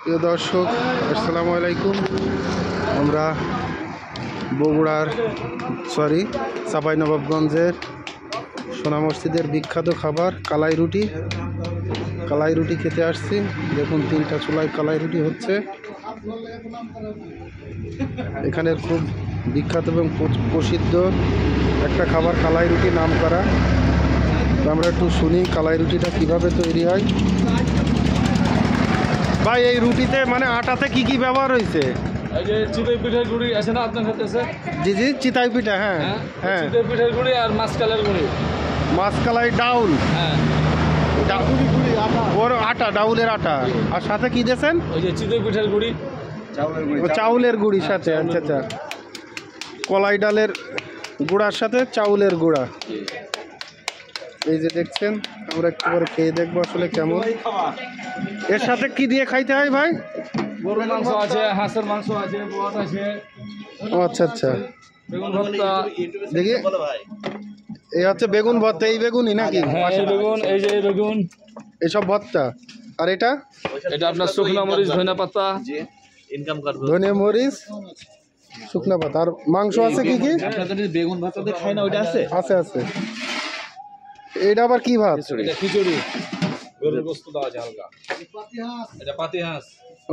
প্রিয় দর্শক, আসসালামু আলাইকুম। আমরা বগুড়ার চাঁপাইনবাবগঞ্জের সোনা মসজিদের বিখ্যাত খাবার কালাই রুটি খেতে আসছি। দেখুন 3টা চুলায় কালাই রুটি হচ্ছে। এখানের খুব বিখ্যাত এবং প্রসিদ্ধ একটা খাবার কালাই রুটি নাম করা। আমরা একটু শুনি কালাই রুটিটা কিভাবে তৈরি হয়। ভাই, এই রুটিতে মানে আটাতে কি কি ব্যবহার হয়েছে? এই যে চিতই পিঠার গুঁড়ি আছে না আপনার কাছে? জি জি, চিতাই পিঠা। হ্যাঁ হ্যাঁ, চিতই পিঠার গুঁড়ি আর মাছকালের গুঁড়ি, মাছকালাই ডাউল। হ্যাঁ, ওর আটা, ডাউলের আটা। আর সাথে কি দিয়েছেন? ওই যে চিতই পিঠার গুঁড়ি, চাউলের গুঁড়ি সাথে। আচ্ছা আচ্ছা, কলাই ডালের গুঁড়ার সাথে চাউলের গুঁড়া। এই যে দেখছেন, আমরা একটু করে খেয়ে দেখবো আসলে কেমন। এর সাথে কি দিয়ে খাইতে হয় ভাই? গরুর মাংস আছে, হাঁসের মাংস আছে, ভাত আছে। ও আচ্ছা আচ্ছা, বেগুন ভর্তা। দেখি, এই হচ্ছে বেগুন ভর্তা। এই বেগুনই নাকি? হ্যাঁ, এই বেগুন, এই যে এই বেগুন, এসব ভর্তা। আর এটা আপনার শুকনো মরিচ, ধনিয়া পাতা, ধনে মরিচ, শুকনো পাতা। আর মাংস আছে কি কি? বেগুন ভাতা দিয়ে খাই না, ওইটা আছে? আছে আছে। এটা আবার কি ভাত? এটা খিচুড়ি, গরুর গোশত দেওয়া আছে হালকা। এটা পাতি হাঁস।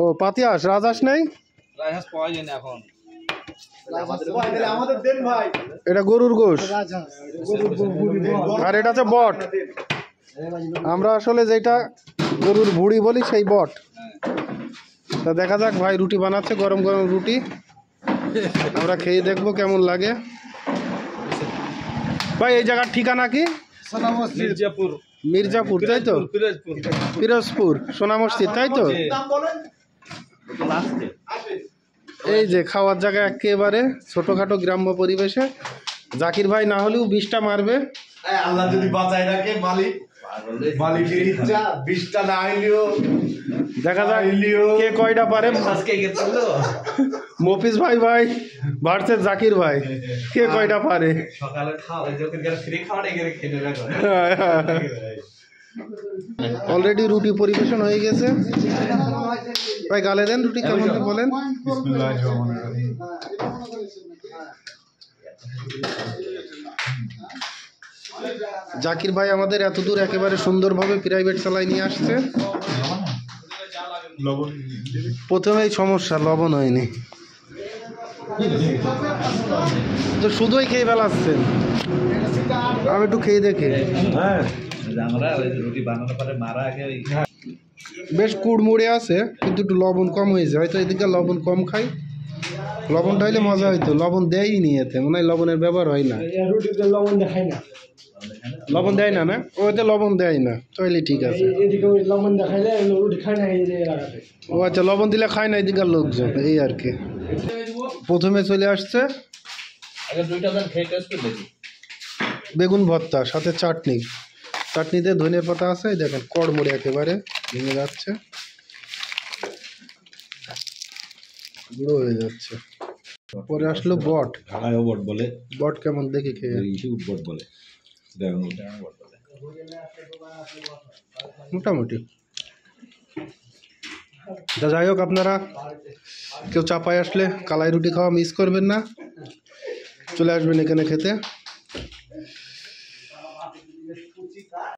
ও, পাতি হাঁস। রাজহাঁস নেই? রাজহাঁস পাওয়া যায় না এখন। এটা গরুর গোশ। আর এটা হচ্ছে বট। আমরা আসলে যেটা গরুর ভুড়ি বলি সেই বট। তা দেখা যাক, ভাই রুটি বানাচ্ছে, গরম গরম রুটি। আমরা খেয়ে দেখবো কেমন লাগে। ভাই, এই জায়গার ঠিকানা কি? মির্জাপুর, তাই তো? পিরোজপুর সোনা মসজিদ, তাই তো? এই যে খাওয়ার জায়গা একেবারে ছোটখাটো গ্রাম্য পরিবেশে। জাকির ভাই না হলেও 20টা মারবে। আল্লাহ যদি বাঁচায় রাখে, মালিকের ইচ্ছা। 20টা না হইলেও দেখা যাক কে কয়টা পারে। মফিজ ভাই ভার্সেস জাকির ভাই, কে কয়টা পারে। সকালে অলরেডি রুটি পরিবেশন হয়ে গেছে। ভাই গালে দেন, রুটি কেমন বলেন। জাকির ভাই আমাদের এতদূর একেবারে সুন্দরভাবে প্রাইভেট চালায় নিয়ে আসছে। প্রথমেই সমস্যা, লবণ হয়নি তো শুধুই খেয়ে ফেলাচ্ছেন। আমি একটু খেয়ে দেখি। বেশ কুড়মুড়ে আছে, কিন্তু একটু লবণ কম হয়েছে। হয়তো এদিকে লবণ কম খাই। লবণটা হইলে মজা হইতো। লবণ দেয়ই নি এতে, মনে হয় লবণের ব্যবহার হয় না। লবণ দেয় না? না, ওতে লবণ দেয় না, তাহলে ঠিক আছে। ও আচ্ছা, লবণ দিলে খায় না এদিকার লোকজন, এই আর কি। প্রথমে চলে আসছে বেগুন ভর্তা, সাথে চাটনি। চাটনিতে ধনে পাতা আছে। দেখেন কড়মড়ে একেবারে ভেঙে যাচ্ছে, গুঁড়ো হয়ে যাচ্ছে। পরে আসলো বট। বট বলে। বট কেমন দেখি খেয়ে। বট বলে, মোটামুটি। যাই হোক, আপনারা কেউ চাপায় আসলে কালাই রুটি খাওয়া মিস করবেন না। চলে আসবেন এখানে খেতে।